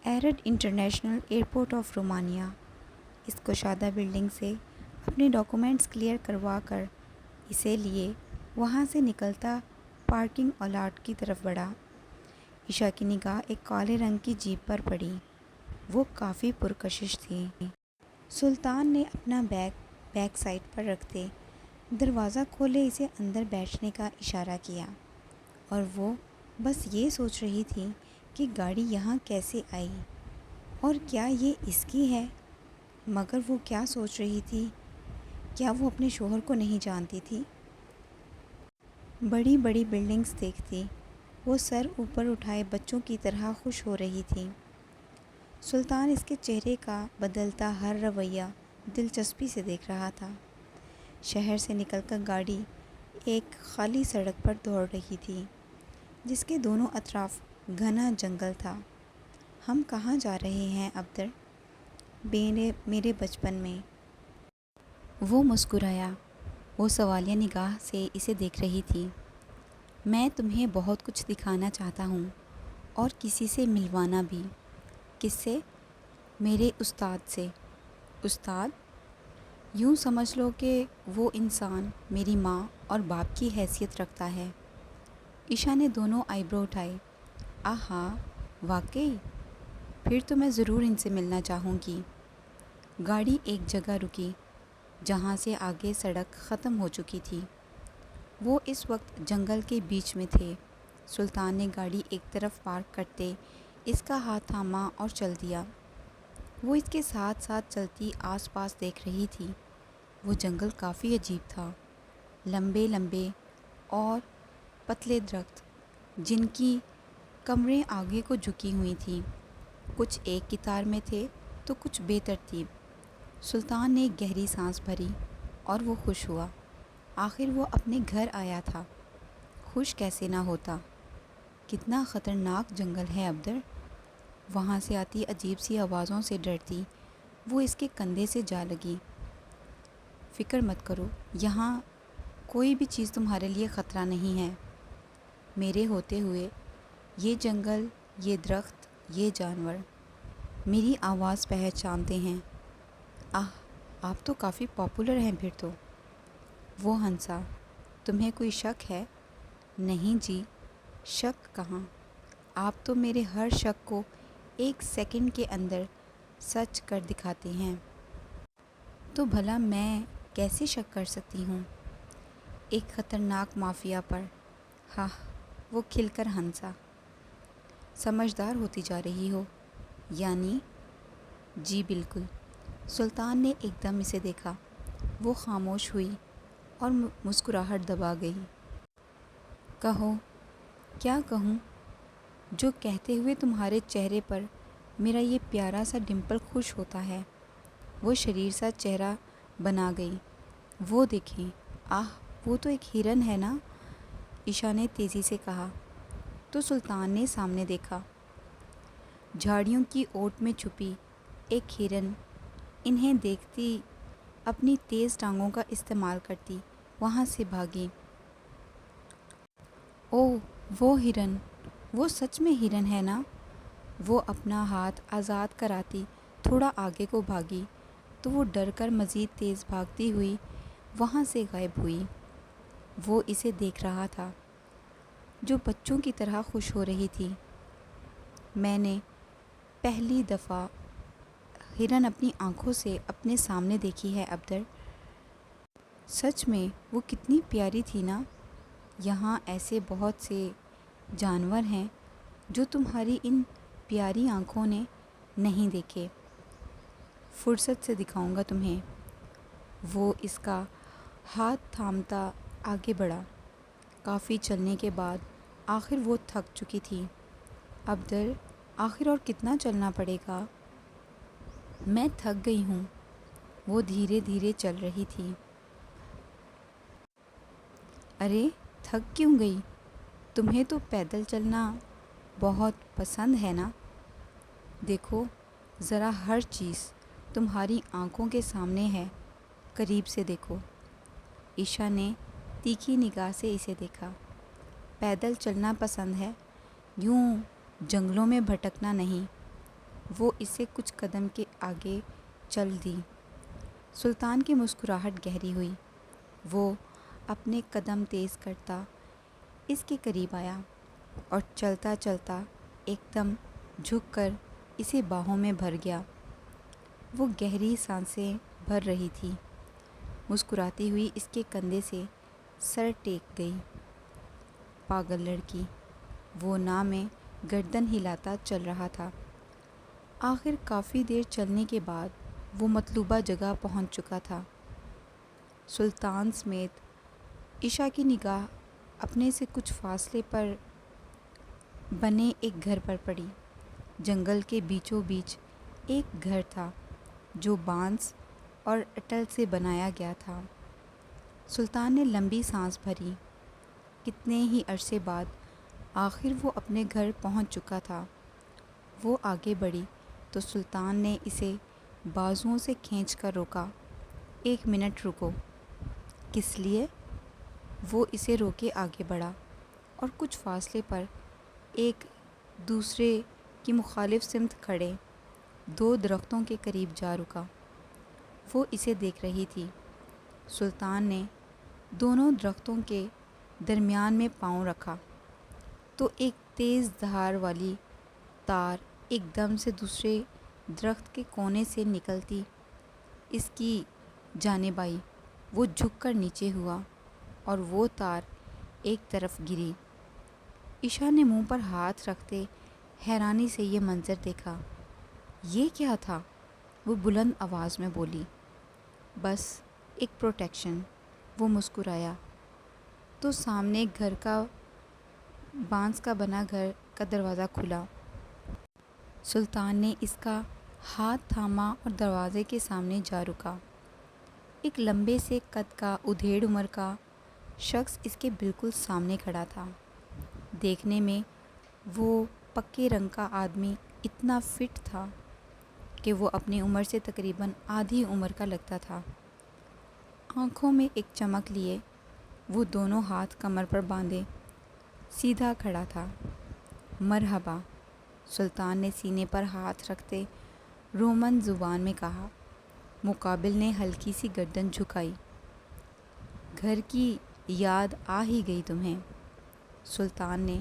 Arid international airport of Romania. اس کشادہ building سے اپنے ڈاکومنٹس کلیئر کروا کر اسے لیے وہاں سے نکلتا پارکنگ الاٹ کی طرف بڑھا۔ عشا کی نگاہ ایک کالے رنگ کی جیپ پر پڑی۔ وہ کافی پرکشش تھی۔ سلطان نے اپنا بیک سائڈ پر رکھتے دروازہ کھولے اسے اندر بیٹھنے کا اشارہ کیا، اور وہ بس یہ سوچ رہی تھی کہ گاڑی یہاں کیسے آئی اور کیا یہ اس کی ہے۔ مگر وہ کیا سوچ رہی تھی؟ کیا وہ اپنے شوہر کو نہیں جانتی تھی؟ بڑی بڑی بلڈنگز دیکھتی وہ سر اوپر اٹھائے بچوں کی طرح خوش ہو رہی تھی۔ سلطان اس کے چہرے کا بدلتا ہر رویہ دلچسپی سے دیکھ رہا تھا۔ شہر سے نکل کر گاڑی ایک خالی سڑک پر دوڑ رہی تھی جس کے دونوں اطراف گھنا جنگل تھا۔ ہم کہاں جا رہے ہیں عبدر؟ میرے بچپن میں۔ وہ مسکرایا۔ وہ سوالیہ نگاہ سے اسے دیکھ رہی تھی۔ میں تمہیں بہت کچھ دکھانا چاہتا ہوں اور کسی سے ملوانا بھی۔ کس سے؟ میرے استاد سے۔ استاد؟ یوں سمجھ لو کہ وہ انسان میری ماں اور باپ کی حیثیت رکھتا ہے۔ عشا نے دونوں آئی برو اٹھائے۔ آہا، واقعی؟ پھر تو میں ضرور ان سے ملنا چاہوں گی۔ گاڑی ایک جگہ رکی جہاں سے آگے سڑک ختم ہو چکی تھی۔ وہ اس وقت جنگل کے بیچ میں تھے۔ سلطان نے گاڑی ایک طرف پارک کرتے اس کا ہاتھ تھاما اور چل دیا۔ وہ اس کے ساتھ ساتھ چلتی آس پاس دیکھ رہی تھی۔ وہ جنگل کافی عجیب تھا۔ لمبے لمبے اور پتلے درخت جن کی کمریں آگے کو جھکی ہوئی تھیں، کچھ ایک قطار میں تھے تو کچھ بے ترتیب۔ سلطان نے ایک گہری سانس بھری اور وہ خوش ہوا۔ آخر وہ اپنے گھر آیا تھا۔ خوش کیسے نہ ہوتا؟ کتنا خطرناک جنگل ہے عبدر۔ وہاں سے آتی عجیب سی آوازوں سے ڈرتی وہ اس کے کندھے سے جا لگی۔ فکر مت کرو، یہاں کوئی بھی چیز تمہارے لیے خطرہ نہیں ہے۔ میرے ہوتے ہوئے یہ جنگل، یہ درخت، یہ جانور میری آواز پہچانتے ہیں۔ آپ تو کافی پاپولر ہیں پھر تو۔ وہ ہنسا۔ تمہیں کوئی شک ہے؟ نہیں جی، شک کہاں، آپ تو میرے ہر شک کو ایک سیکنڈ کے اندر سچ کر دکھاتے ہیں۔ تو بھلا میں کیسے شک کر سکتی ہوں ایک خطرناک مافیا پر؟ ہاں، وہ کھل کر ہنسا۔ سمجھدار ہوتی جا رہی ہو، یعنی؟ جی بالکل۔ سلطان نے ایک دم اسے دیکھا۔ وہ خاموش ہوئی اور مسکراہٹ دبا گئی۔ کہو۔ کیا کہوں؟ جو کہتے ہوئے تمہارے چہرے پر میرا یہ پیارا سا ڈمپل خوش ہوتا ہے۔ وہ شریر سا چہرہ بنا گئی۔ وہ دیکھیں، وہ تو ایک ہرن ہے نا؟ عشا نے تیزی سے کہا۔ تو سلطان نے سامنے دیکھا۔ جھاڑیوں کی اوٹ میں چھپی ایک ہرن انہیں دیکھتی اپنی تیز ٹانگوں کا استعمال کرتی وہاں سے بھاگی۔ اوہ، وہ ہرن! وہ سچ میں ہرن ہے نا؟ وہ اپنا ہاتھ آزاد کراتی تھوڑا آگے کو بھاگی تو وہ ڈر کر مزید تیز بھاگتی ہوئی وہاں سے غائب ہوئی۔ وہ اسے دیکھ رہا تھا جو بچوں کی طرح خوش ہو رہی تھی۔ میں نے پہلی دفعہ ہرن اپنی آنکھوں سے اپنے سامنے دیکھی ہے عبدر۔ سچ میں وہ کتنی پیاری تھی نا؟ یہاں ایسے بہت سے جانور ہیں جو تمہاری ان پیاری آنکھوں نے نہیں دیکھے۔ فرصت سے دکھاؤں گا تمہیں۔ وہ اس کا ہاتھ تھامتا آگے بڑھا۔ کافی چلنے کے بعد آخر وہ تھک چکی تھی۔ عبدر، آخر اور کتنا چلنا پڑے گا؟ میں تھک گئی ہوں۔ وہ دھیرے دھیرے چل رہی تھی۔ ارے تھک کیوں گئی؟ تمہیں تو پیدل چلنا بہت پسند ہے نا؟ دیکھو ذرا، ہر چیز تمہاری آنکھوں کے سامنے ہے، قریب سے دیکھو۔ عشا نے تیکھی نگاہ سے اسے دیکھا۔ پیدل چلنا پسند ہے، یوں جنگلوں میں بھٹکنا نہیں۔ وہ اسے کچھ قدم کے آگے چل دی۔ سلطان کی مسکراہٹ گہری ہوئی۔ وہ اپنے قدم تیز کرتا اس کے قریب آیا اور چلتا چلتا ایک دم جھک کر اسے باہوں میں بھر گیا۔ وہ گہری سانسیں بھر رہی تھی، مسکراتی ہوئی اس کے کندھے سے سر ٹیک گئی۔ پاگل لڑکی، وہ ناں میں گردن ہلاتا چل رہا تھا۔ آخر کافی دیر چلنے کے بعد وہ مطلوبہ جگہ پہنچ چکا تھا۔ سلطان سمیت عشا کی نگاہ اپنے سے کچھ فاصلے پر بنے ایک گھر پر پڑی۔ جنگل کے بیچوں بیچ ایک گھر تھا جو بانس اور اٹل سے بنایا گیا تھا۔ سلطان نے لمبی سانس بھری۔ کتنے ہی عرصے بعد آخر وہ اپنے گھر پہنچ چکا تھا۔ وہ آگے بڑھی تو سلطان نے اسے بازوؤں سے کھینچ کر روکا۔ ایک منٹ رکو۔ کس لیے؟ وہ اسے روکے آگے بڑھا اور کچھ فاصلے پر ایک دوسرے کی مخالف سمت کھڑے دو درختوں کے قریب جا رکا۔ وہ اسے دیکھ رہی تھی۔ سلطان نے دونوں درختوں کے درمیان میں پاؤں رکھا تو ایک تیز دھار والی تار ایک دم سے دوسرے درخت کے کونے سے نکلتی اس کی جانب آئی۔ وہ جھک کر نیچے ہوا اور وہ تار ایک طرف گری۔ عشا نے منہ پر ہاتھ رکھتے حیرانی سے یہ منظر دیکھا۔ یہ کیا تھا؟ وہ بلند آواز میں بولی۔ بس ایک پروٹیکشن۔ وہ مسکرایا تو سامنے گھر کا بانس کا بنا گھر کا دروازہ کھلا۔ سلطان نے اس کا ہاتھ تھاما اور دروازے کے سامنے جا رکا۔ ایک لمبے سے قد کا ادھیڑ عمر کا شخص اس کے بالکل سامنے کھڑا تھا۔ دیکھنے میں وہ پکے رنگ کا آدمی اتنا فٹ تھا کہ وہ اپنی عمر سے تقریباً آدھی عمر کا لگتا تھا۔ آنکھوں میں ایک چمک لیے وہ دونوں ہاتھ کمر پر باندھے سیدھا کھڑا تھا۔ مرحبا، سلطان نے سینے پر ہاتھ رکھتے رومن زبان میں کہا۔ مقابل نے ہلکی سی گردن جھکائی۔ گھر کی یاد آ ہی گئی تمہیں؟ سلطان نے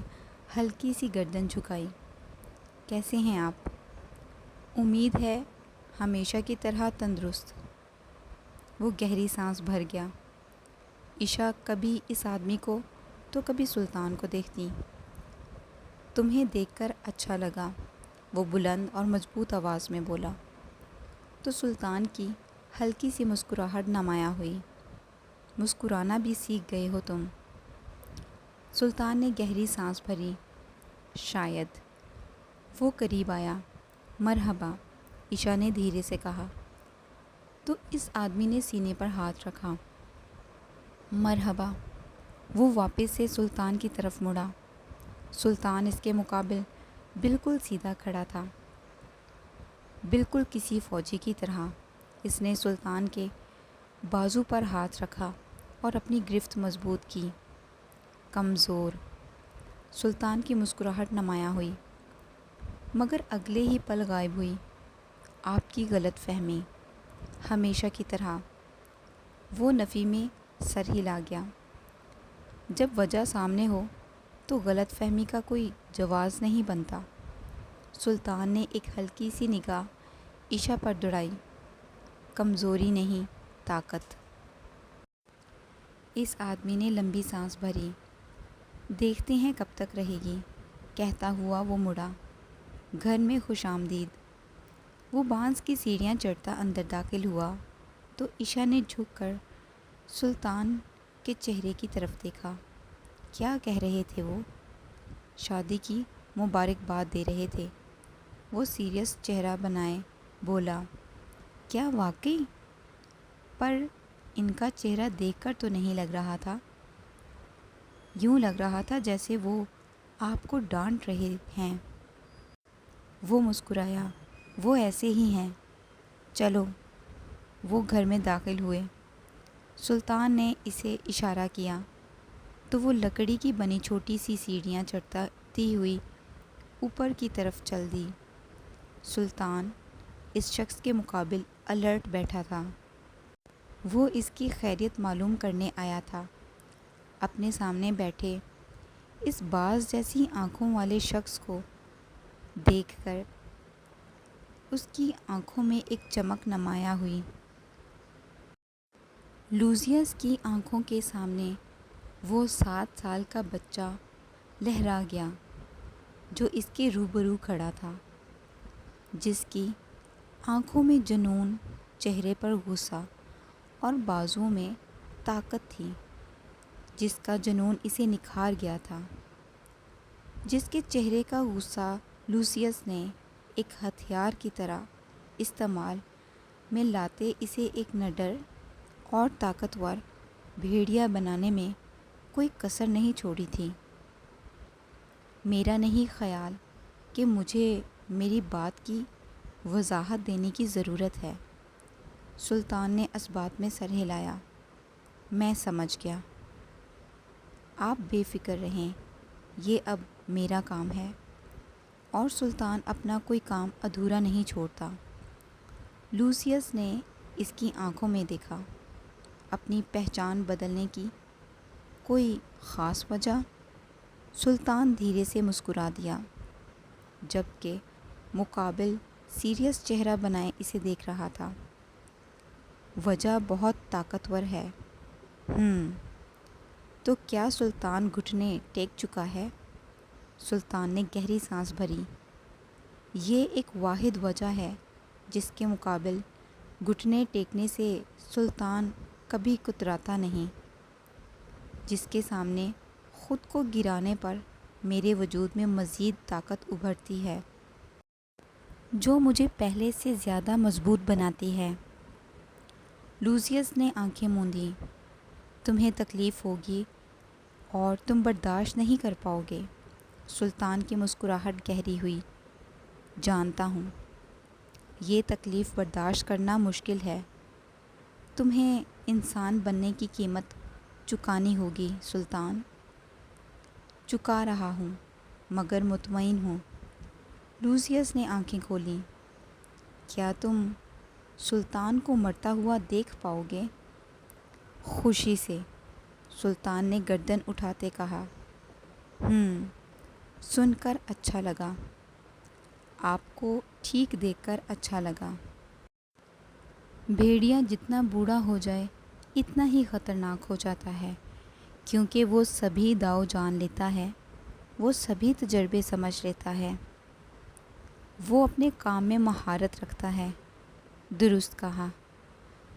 ہلکی سی گردن جھکائی۔ کیسے ہیں آپ؟ امید ہے ہمیشہ کی طرح تندرست۔ وہ گہری سانس بھر گیا۔ عشا کبھی اس آدمی کو تو کبھی سلطان کو دیکھتی۔ تمہیں دیکھ کر اچھا لگا، وہ بلند اور مضبوط آواز میں بولا۔ تو سلطان کی ہلکی سی مسکراہٹ نمایاں ہوئی۔ مسکرانا بھی سیکھ گئے ہو تم؟ سلطان نے گہری سانس بھری۔ شاید۔ وہ قریب آیا۔ مرحبا، عشا نے دھیرے سے کہا۔ تو اس آدمی نے سینے پر ہاتھ رکھا۔ مرحبا۔ وہ واپس سے سلطان کی طرف مڑا۔ سلطان اس کے مقابل بالکل سیدھا کھڑا تھا، بالکل کسی فوجی کی طرح۔ اس نے سلطان کے بازو پر ہاتھ رکھا اور اپنی گرفت مضبوط کی۔ کمزور۔ سلطان کی مسکراہٹ نمایاں ہوئی، مگر اگلے ہی پل غائب ہوئی۔ آپ کی غلط فہمی، ہمیشہ کی طرح۔ وہ نفی میں سر ہلا گیا۔ جب وجہ سامنے ہو تو غلط فہمی کا کوئی جواز نہیں بنتا۔ سلطان نے ایک ہلکی سی نگاہ عشا پر دوڑائی۔ کمزوری نہیں، طاقت۔ اس آدمی نے لمبی سانس بھری۔ دیکھتے ہیں کب تک رہے گی، کہتا ہوا وہ مڑا۔ گھر میں خوش آمدید۔ وہ بانس کی سیڑھیاں چڑھتا اندر داخل ہوا تو عشا نے جھک کر سلطان کے چہرے کی طرف دیکھا۔ کیا کہہ رہے تھے وہ؟ شادی کی مبارکباد دے رہے تھے۔ وہ سیریس چہرہ بنائے بولا۔ کیا واقعی؟ پر ان کا چہرہ دیکھ کر تو نہیں لگ رہا تھا۔ یوں لگ رہا تھا جیسے وہ آپ کو ڈانٹ رہے ہیں۔ وہ مسکرایا۔ وہ ایسے ہی ہیں۔ چلو۔ وہ گھر میں داخل ہوئے۔ سلطان نے اسے اشارہ کیا تو وہ لکڑی کی بنی چھوٹی سی سیڑھیاں چڑھتی ہوئی اوپر کی طرف چل دی۔ سلطان اس شخص کے مقابل الرٹ بیٹھا تھا۔ وہ اس کی خیریت معلوم کرنے آیا تھا۔ اپنے سامنے بیٹھے اس باز جیسی آنکھوں والے شخص کو دیکھ کر اس کی آنکھوں میں ایک چمک نمایاں ہوئی۔ لوسیس کی آنکھوں کے سامنے وہ 7 سال کا بچہ لہرا گیا جو اس کے روبرو کھڑا تھا، جس کی آنکھوں میں جنون، چہرے پر غصہ اور بازوؤں میں طاقت تھی، جس کا جنون اسے نکھار گیا تھا، جس کے چہرے کا غصہ لوسیس نے ایک ہتھیار کی طرح استعمال میں لاتے اسے ایک نڈر اور طاقتور بھیڑیا بنانے میں کوئی کسر نہیں چھوڑی تھی۔ میرا نہیں خیال کہ مجھے میری بات کی وضاحت دینے کی ضرورت ہے۔ سلطان نے اس بات میں سر ہلایا۔ میں سمجھ گیا۔ آپ بے فکر رہیں، یہ اب میرا کام ہے۔ اور سلطان اپنا کوئی کام ادھورا نہیں چھوڑتا۔ لوسیس نے اس کی آنکھوں میں دیکھا۔ اپنی پہچان بدلنے کی کوئی خاص وجہ؟ سلطان دھیرے سے مسکرا دیا، جبکہ مقابل سیریس چہرہ بنائے اسے دیکھ رہا تھا۔ وجہ بہت طاقتور ہے۔ تو کیا سلطان گھٹنے ٹیک چکا ہے؟ سلطان نے گہری سانس بھری۔ یہ ایک واحد وجہ ہے جس کے مقابل گھٹنے ٹیکنے سے سلطان کبھی کتراتا نہیں، جس کے سامنے خود کو گرانے پر میرے وجود میں مزید طاقت ابھرتی ہے، جو مجھے پہلے سے زیادہ مضبوط بناتی ہے۔ لوسیس نے آنکھیں موندیں۔ تمہیں تکلیف ہوگی اور تم برداشت نہیں کر پاؤ گے۔ سلطان کی مسکراہٹ گہری ہوئی۔ جانتا ہوں، یہ تکلیف برداشت کرنا مشکل ہے۔ تمہیں انسان بننے کی قیمت چکانی ہوگی سلطان۔ چکا رہا ہوں، مگر مطمئن ہوں۔ لوسیس نے آنکھیں کھولیں۔ کیا تم سلطان کو مرتا ہوا دیکھ پاؤ گے؟ خوشی سے، سلطان نے گردن اٹھاتے کہا۔ سن کر اچھا لگا۔ آپ کو ٹھیک دیکھ کر اچھا لگا۔ بھیڑیا جتنا بوڑھا ہو جائے اتنا ہی خطرناک ہو جاتا ہے، کیونکہ وہ سبھی داؤ جان لیتا ہے، وہ سبھی تجربے سمجھ لیتا ہے، وہ اپنے کام میں مہارت رکھتا ہے۔ درست کہا۔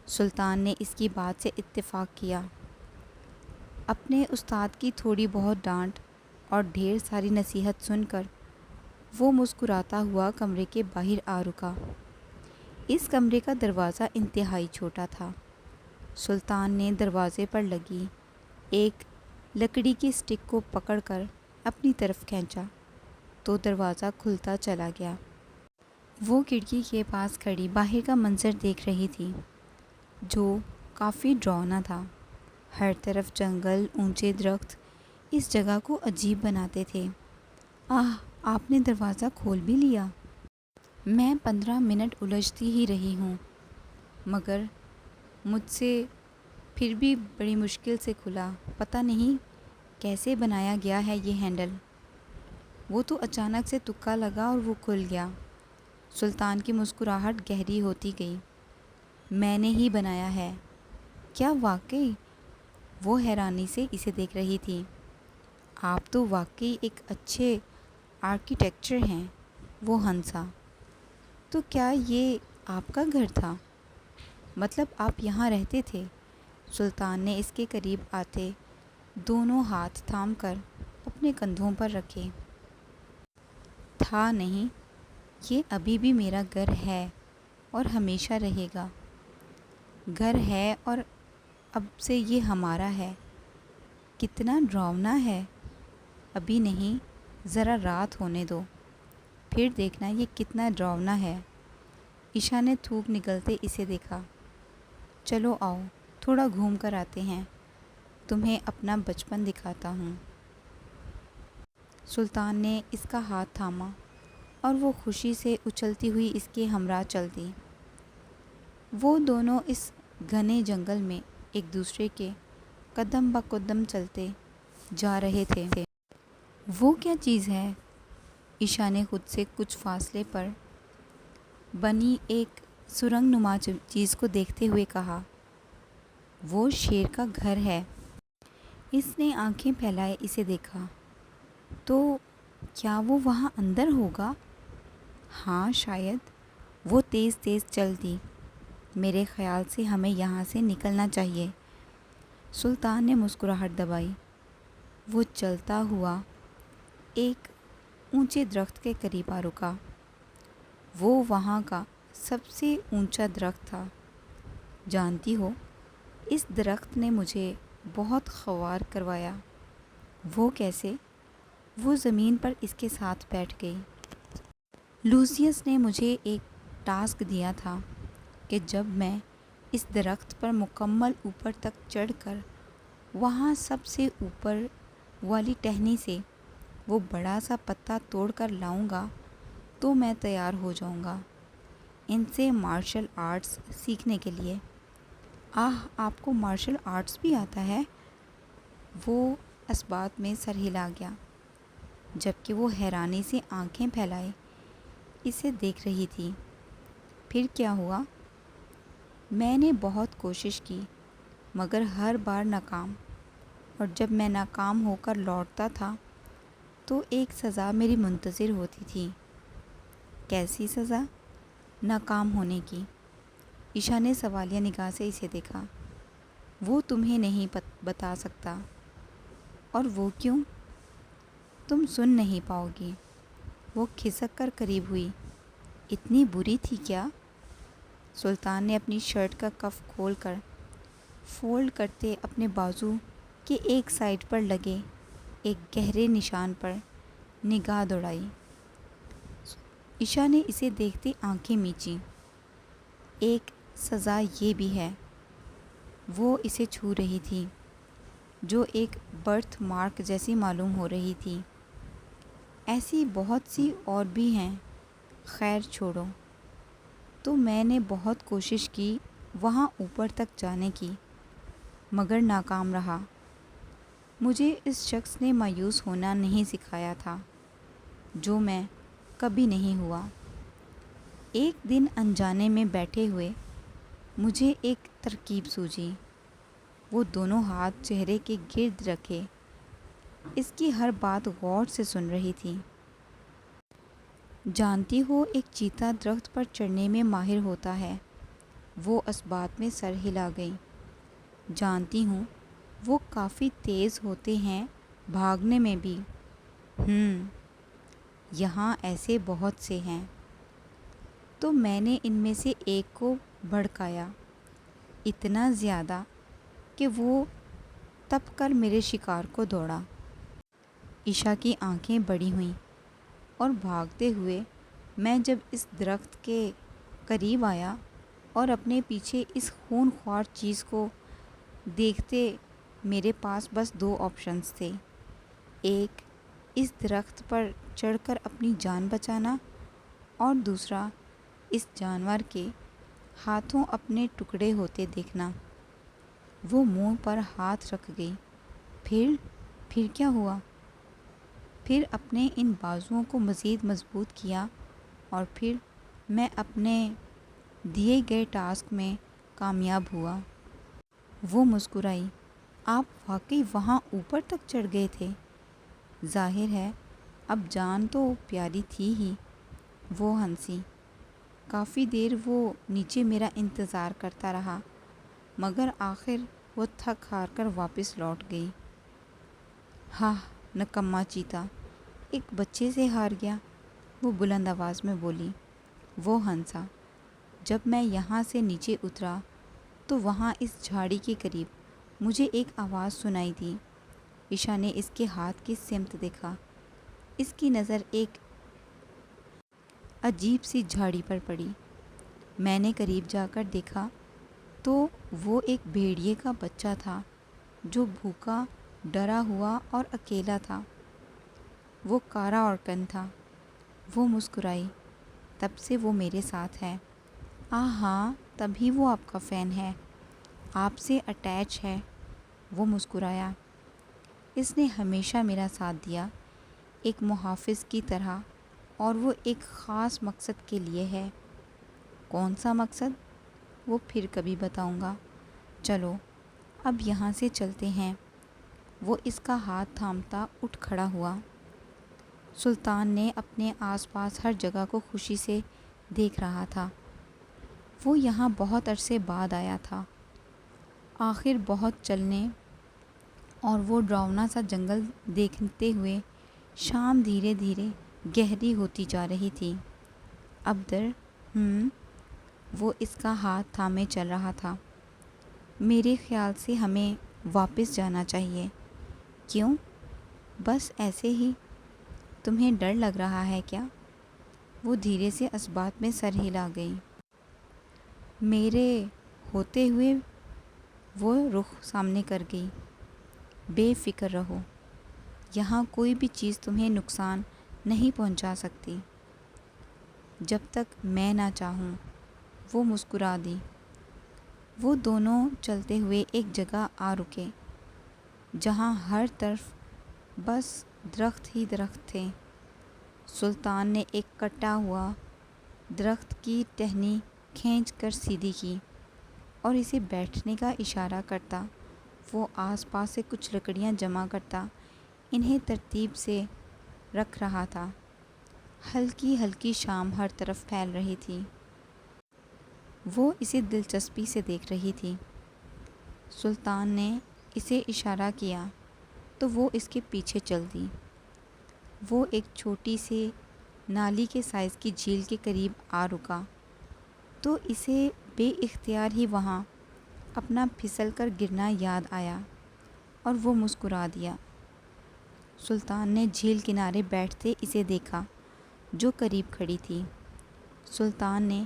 سلطان نے اس کی بات سے اتفاق کیا۔ اپنے استاد کی تھوڑی بہت ڈانٹ اور ڈھیر ساری نصیحت سن کر وہ مسکراتا ہوا کمرے کے باہر آ رکا۔ اس کمرے کا دروازہ انتہائی چھوٹا تھا۔ سلطان نے دروازے پر لگی ایک لکڑی کی اسٹک کو پکڑ کر اپنی طرف کھینچا تو دروازہ کھلتا چلا گیا۔ وہ کھڑکی کے پاس کھڑی باہر کا منظر دیکھ رہی تھی، جو کافی ڈراؤنا تھا۔ ہر طرف جنگل، اونچے درخت اس جگہ کو عجیب بناتے تھے۔ آپ نے دروازہ کھول بھی لیا؟ میں 15 منٹ الجھتی ہی رہی ہوں، مگر مجھ سے پھر بھی بڑی مشکل سے کھلا۔ پتہ نہیں کیسے بنایا گیا ہے یہ ہینڈل۔ وہ تو اچانک سے تکا لگا اور وہ کھل گیا۔ سلطان کی مسکراہٹ گہری ہوتی گئی۔ میں نے ہی بنایا ہے؟ کیا واقعی؟ وہ حیرانی سے اسے دیکھ رہی تھی۔ آپ تو واقعی ایک اچھے آرکیٹیکچر ہیں، وہ ہنسا۔ تو کیا یہ آپ کا گھر تھا؟ مطلب آپ یہاں رہتے تھے؟ سلطان نے اس کے قریب آتے دونوں ہاتھ تھام کر اپنے کندھوں پر رکھے۔ تھا نہیں، یہ ابھی بھی میرا گھر ہے اور ہمیشہ رہے گا۔ گھر ہے اور اب سے یہ ہمارا ہے۔ کتنا ڈراؤنا ہے۔ ابھی نہیں، ذرا رات ہونے دو، پھر دیکھنا یہ کتنا ڈراؤنا ہے۔ عشا نے تھوک نکلتے اسے دیکھا۔ چلو آؤ، تھوڑا گھوم کر آتے ہیں، تمہیں اپنا بچپن دکھاتا ہوں۔ سلطان نے اس کا ہاتھ تھاما اور وہ خوشی سے اچھلتی ہوئی اس کے ہمراہ چلتی۔ وہ دونوں اس گھنے جنگل میں ایک دوسرے کے قدم بہ قدم چلتے جا رہے تھے۔ وہ کیا چیز ہے؟ عشا نے خود سے کچھ فاصلے پر بنی ایک سرنگ نما چیز کو دیکھتے ہوئے کہا۔ وہ شیر کا گھر ہے۔ اس نے آنکھیں پھیلائے اسے دیکھا۔ تو کیا وہ وہاں اندر ہوگا؟ ہاں شاید۔ وہ تیز تیز چل دی۔ میرے خیال سے ہمیں یہاں سے نکلنا چاہیے۔ سلطان نے مسکراہٹ دبائی۔ وہ چلتا ہوا ایک اونچے درخت کے قریب آ رکا۔ وہ وہاں کا سب سے اونچا درخت تھا۔ جانتی ہو، اس درخت نے مجھے بہت خوار کروایا۔ وہ کیسے؟ وہ زمین پر اس کے ساتھ بیٹھ گئی۔ لوسیس نے مجھے ایک ٹاسک دیا تھا کہ جب میں اس درخت پر مکمل اوپر تک چڑھ کر وہاں سب سے اوپر والی ٹہنی سے وہ بڑا سا پتا توڑ کر لاؤں گا تو میں تیار ہو جاؤں گا ان سے مارشل آرٹس سیکھنے کے لیے۔ آپ کو مارشل آرٹس بھی آتا ہے؟ وہ اس بات میں سر ہلا گیا، جبکہ وہ حیرانی سے آنکھیں پھیلائے اسے دیکھ رہی تھی۔ پھر کیا ہوا؟ میں نے بہت کوشش کی مگر ہر بار ناکام، اور جب میں ناکام ہو کر لوٹتا تھا تو ایک سزا میری منتظر ہوتی تھی۔ کیسی سزا؟ ناکام ہونے کی۔ عشا نے سوالیہ نگاہ سے اسے دیکھا۔ وہ تمہیں نہیں بتا سکتا۔ اور وہ کیوں؟ تم سن نہیں پاؤ گی۔ وہ کھسک کر قریب ہوئی۔ اتنی بری تھی کیا؟ سلطان نے اپنی شرٹ کا کف کھول کر فولڈ کرتے اپنے بازو کے ایک سائڈ پر لگے ایک گہرے نشان پر نگاہ دوڑائی۔ عشا نے اسے دیکھتے آنکھیں میچیں۔ ایک سزا یہ بھی ہے۔ وہ اسے چھو رہی تھی، جو ایک برتھ مارک جیسی معلوم ہو رہی تھی۔ ایسی بہت سی اور بھی ہیں۔ خیر چھوڑو۔ تو میں نے بہت کوشش کی وہاں اوپر تک جانے کی، مگر ناکام رہا۔ مجھے اس شخص نے مایوس ہونا نہیں سکھایا تھا، جو میں کبھی نہیں ہوا۔ ایک دن انجانے میں بیٹھے ہوئے مجھے ایک ترکیب سوجھی۔ وہ دونوں ہاتھ چہرے کے گرد رکھے اس کی ہر بات غور سے سن رہی تھی۔ جانتی ہو، ایک چیتا درخت پر چڑھنے میں ماہر ہوتا ہے۔ وہ اس بات میں سر ہلا گئی۔ جانتی ہوں، وہ کافی تیز ہوتے ہیں بھاگنے میں بھی۔ یہاں ایسے بہت سے ہیں۔ تو میں نے ان میں سے ایک کو بھڑکایا، اتنا زیادہ کہ وہ تپ کر میرے شکار کو دوڑا۔ عشا کی آنکھیں بڑی ہوئیں، اور بھاگتے ہوئے میں جب اس درخت کے قریب آیا اور اپنے پیچھے اس خون خوار چیز کو دیکھتے میرے پاس بس دو آپشنز تھے۔ ایک اس درخت پر چڑھ کر اپنی جان بچانا، اور دوسرا اس جانور کے ہاتھوں اپنے ٹکڑے ہوتے دیکھنا۔ وہ منہ پر ہاتھ رکھ گئی۔ پھر کیا ہوا؟ پھر اپنے ان بازوؤں کو مزید مضبوط کیا، اور پھر میں اپنے دیے گئے ٹاسک میں کامیاب ہوا۔ وہ مسکرائی۔ آپ واقعی وہاں اوپر تک چڑھ گئے تھے؟ ظاہر ہے اب جان تو پیاری تھی ہی۔ وہ ہنسی۔ کافی دیر وہ نیچے میرا انتظار کرتا رہا، مگر آخر وہ تھک ہار کر واپس لوٹ گئی۔ نکما چیتا، ایک بچے سے ہار گیا، وہ بلند آواز میں بولی۔ وہ ہنسا۔ جب میں یہاں سے نیچے اترا تو وہاں اس جھاڑی کے قریب مجھے ایک آواز سنائی دی۔ عشا نے اس کے ہاتھ کی سمت دیکھا۔ اس کی نظر ایک عجیب سی جھاڑی پر پڑی۔ میں نے قریب جا کر دیکھا تو وہ ایک بھیڑیے کا بچہ تھا، جو بھوکا، ڈرا ہوا اور اکیلا تھا۔ وہ کارا اور کن تھا۔ وہ مسکرائی۔ تب سے وہ میرے ساتھ ہے۔ ہاں، تبھی وہ آپ کا فین ہے، آپ سے اٹیچ ہے۔ وہ مسکرایا۔ اس نے ہمیشہ میرا ساتھ دیا، ایک محافظ کی طرح، اور وہ ایک خاص مقصد کے لیے ہے۔ کون سا مقصد؟ وہ پھر کبھی بتاؤں گا۔ چلو اب یہاں سے چلتے ہیں۔ وہ اس کا ہاتھ تھامتا اٹھ کھڑا ہوا۔ سلطان نے اپنے آس پاس ہر جگہ کو خوشی سے دیکھ رہا تھا۔ وہ یہاں بہت عرصے بعد آیا تھا۔ آخر بہت چلنے اور وہ ڈراؤنا سا جنگل دیکھتے ہوئے شام دھیرے دھیرے گہری ہوتی جا رہی تھی۔ عبدر وہ اس کا ہاتھ تھامے چل رہا تھا۔ میرے خیال سے ہمیں واپس جانا چاہیے۔ کیوں؟ بس ایسے ہی۔ تمہیں ڈر لگ رہا ہے کیا؟ وہ دھیرے سے اس بات میں سر ہلا گئی۔ میرے ہوتے ہوئے وہ رخ سامنے کر گئی۔ بے فکر رہو، یہاں کوئی بھی چیز تمہیں نقصان نہیں پہنچا سکتی جب تک میں نہ چاہوں۔ وہ مسکرا دی۔ وہ دونوں چلتے ہوئے ایک جگہ آ رکے جہاں ہر طرف بس درخت ہی درخت تھے۔ سلطان نے ایک کٹا ہوا درخت کی ٹہنی کھینچ کر سیدھی کی اور اسے بیٹھنے کا اشارہ کرتا وہ آس پاس سے کچھ لکڑیاں جمع کرتا انہیں ترتیب سے رکھ رہا تھا۔ ہلکی ہلکی شام ہر طرف پھیل رہی تھی۔ وہ اسے دلچسپی سے دیکھ رہی تھی۔ سلطان نے اسے اشارہ کیا تو وہ اس کے پیچھے چل دی۔ وہ ایک چھوٹی سی نالی کے سائز کی جھیل کے قریب آ رکا تو اسے بے اختیار ہی وہاں اپنا پھسل کر گرنا یاد آیا اور وہ مسکرا دیا۔ سلطان نے جھیل کنارے بیٹھتے اسے دیکھا جو قریب کھڑی تھی۔ سلطان نے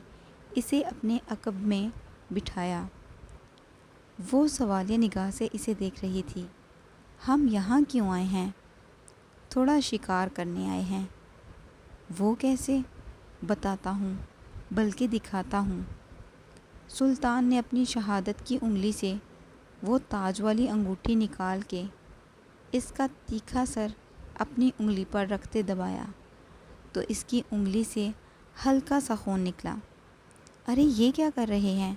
اسے اپنے عقب میں بٹھایا۔ وہ سوالیہ نگاہ سے اسے دیکھ رہی تھی۔ ہم یہاں کیوں آئے ہیں؟ تھوڑا شکار کرنے آئے ہیں۔ وہ کیسے؟ بتاتا ہوں، بلکہ دکھاتا ہوں۔ سلطان نے اپنی شہادت کی انگلی سے وہ تاج والی انگوٹھی نکال کے اس کا تیکھا سر اپنی انگلی پر رکھتے دبایا تو اس کی انگلی سے ہلکا سا خون نکلا۔ ارے یہ کیا کر رہے ہیں؟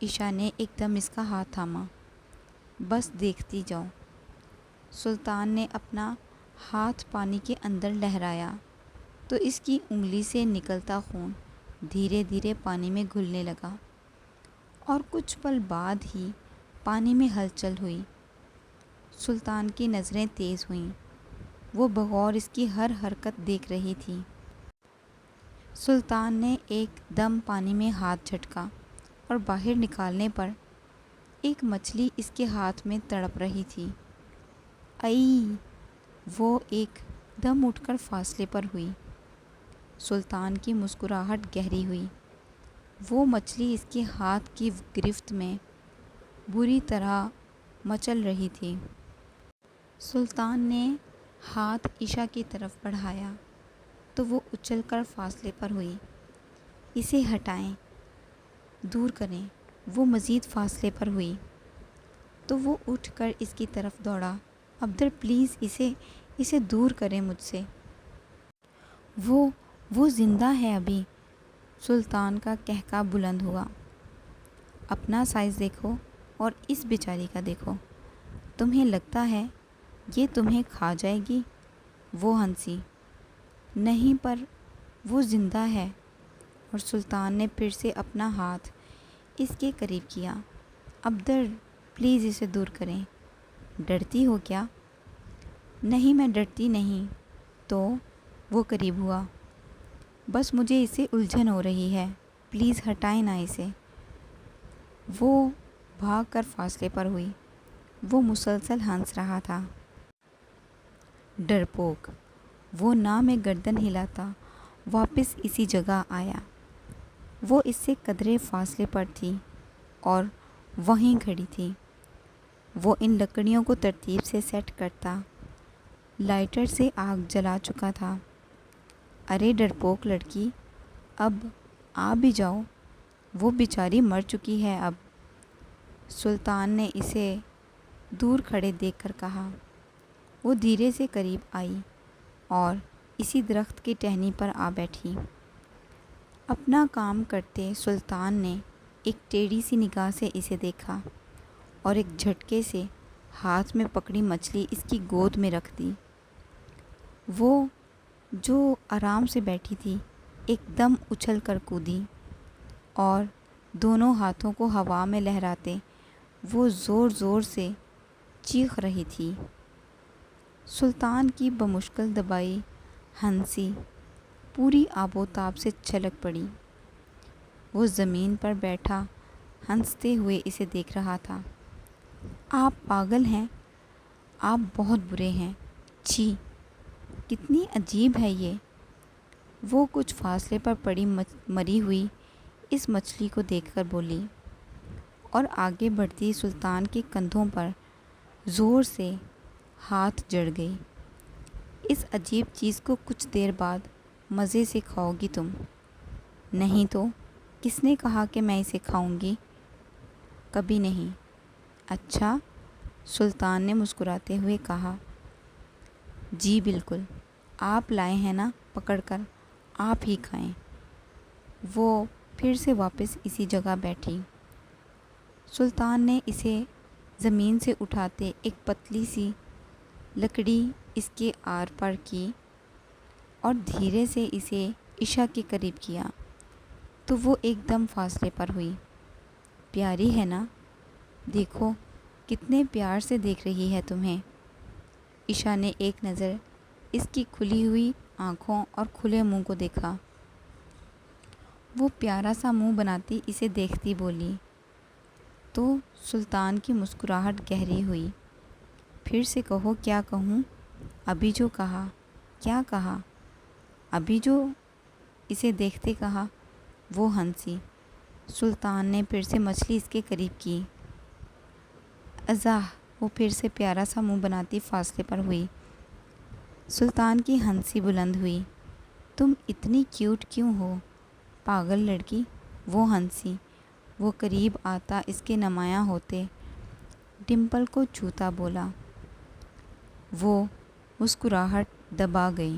عشا نے ایک دم اس کا ہاتھ تھاما۔ بس دیکھتی جاؤ۔ سلطان نے اپنا ہاتھ پانی کے اندر لہرایا تو اس کی انگلی سے نکلتا خون دھیرے دھیرے پانی میں گھلنے لگا اور کچھ پل بعد ہی پانی میں ہلچل ہوئی۔ سلطان کی نظریں تیز ہوئیں۔ وہ بغور اس کی ہر حرکت دیکھ رہی تھی۔ سلطان نے ایک دم پانی میں ہاتھ جھٹکا اور باہر نکالنے پر ایک مچھلی اس کے ہاتھ میں تڑپ رہی تھی۔ ائی! وہ ایک دم اٹھ کر فاصلے پر ہوئی۔ سلطان کی مسکراہٹ گہری ہوئی۔ وہ مچھلی اس کے ہاتھ کی گرفت میں بری طرح مچل رہی تھی۔ سلطان نے ہاتھ عشا کی طرف بڑھایا تو وہ اچھل کر فاصلے پر ہوئی۔ اسے ہٹائیں، دور کریں۔ وہ مزید فاصلے پر ہوئی تو وہ اٹھ کر اس کی طرف دوڑا۔ عبدر پلیز اسے دور کریں مجھ سے۔ وہ زندہ ہے ابھی۔ سلطان کا قہقہ بلند ہوا۔ اپنا سائز دیکھو اور اس بیچاری کا دیکھو۔ تمہیں لگتا ہے یہ تمہیں کھا جائے گی؟ وہ ہنسی۔ نہیں، پر وہ زندہ ہے۔ اور سلطان نے پھر سے اپنا ہاتھ اس کے قریب کیا۔ عبدر پلیز اسے دور کریں۔ ڈرتی ہو کیا؟ نہیں، میں ڈرتی نہیں۔ تو وہ قریب ہوا۔ بس مجھے اسے الجھن ہو رہی ہے، پلیز ہٹائیں نہ اسے۔ وہ بھاگ کر فاصلے پر ہوئی۔ وہ مسلسل ہنس رہا تھا۔ ڈرپوک! وہ نہ میں گردن ہلاتا واپس اسی جگہ آیا۔ وہ اس سے قدرے فاصلے پر تھی اور وہیں کھڑی تھی۔ وہ ان لکڑیوں کو ترتیب سے سیٹ کرتا، لائٹر سے آگ جلا چکا تھا۔ ارے ڈرپوک لڑکی، اب آ بھی جاؤ، وہ بیچاری مر چکی ہے اب۔ سلطان نے اسے دور کھڑے دیکھ کر کہا۔ وہ دھیرے سے قریب آئی اور اسی درخت کی ٹہنی پر آ بیٹھی۔ اپنا کام کرتے سلطان نے ایک ٹیڑھی سی نگاہ سے اسے دیکھا اور ایک جھٹکے سے ہاتھ میں پکڑی مچھلی اس کی گود میں رکھ دی۔ وہ جو آرام سے بیٹھی تھی ایک دم اچھل کر کودی اور دونوں ہاتھوں کو ہوا میں لہراتے وہ زور زور سے چیخ رہی تھی۔ سلطان کی بمشکل دبائی ہنسی پوری آب و تاب سے چھلک پڑی۔ وہ زمین پر بیٹھا ہنستے ہوئے اسے دیکھ رہا تھا۔ آپ پاگل ہیں، آپ بہت برے ہیں، چھی، کتنی عجیب ہے یہ۔ وہ کچھ فاصلے پر پڑی مری ہوئی اس مچھلی کو دیکھ کر بولی اور آگے بڑھتی سلطان کے کندھوں پر زور سے ہاتھ جڑ گئی۔ اس عجیب چیز کو کچھ دیر بعد مزے سے کھاؤ گی تم۔ نہیں تو کس نے کہا کہ میں اسے کھاؤں گی؟ کبھی نہیں۔ اچھا، سلطان نے مسکراتے ہوئے کہا۔ جی بالکل، آپ لائے ہیں نا پکڑ کر، آپ ہی کھائیں۔ وہ پھر سے واپس اسی جگہ بیٹھی۔ سلطان نے اسے زمین سے اٹھاتے ایک پتلی سی لکڑی اس کے آر پار کی اور دھیرے سے اسے عشا کے قریب کیا تو وہ ایک دم فاصلے پر ہوئی۔ پیاری ہے نا، دیکھو کتنے پیار سے دیکھ رہی ہے تمہیں۔ عشا نے ایک نظر اس کی کھلی ہوئی آنکھوں اور کھلے منہ کو دیکھا۔ وہ پیارا سا منہ بناتی اسے دیکھتی بولی تو سلطان کی مسکراہٹ گہری ہوئی۔ پھر سے کہو کیا کہوں؟ ابھی جو کہا۔ کیا کہا؟ ابھی جو اسے دیکھتے کہا۔ وہ ہنسی۔ سلطان نے پھر سے مچھلی اس کے قریب کی۔ ازاہ، وہ پھر سے پیارا سا منہ بناتی فاصلے پر ہوئی۔ سلطان کی ہنسی بلند ہوئی۔ تم اتنی کیوٹ کیوں ہو، پاگل لڑکی؟ وہ ہنسی۔ وہ قریب آتا اس کے نمایاں ہوتے ڈمپل کو چھوتا بولا۔ وہ مسکراہٹ دبا گئی۔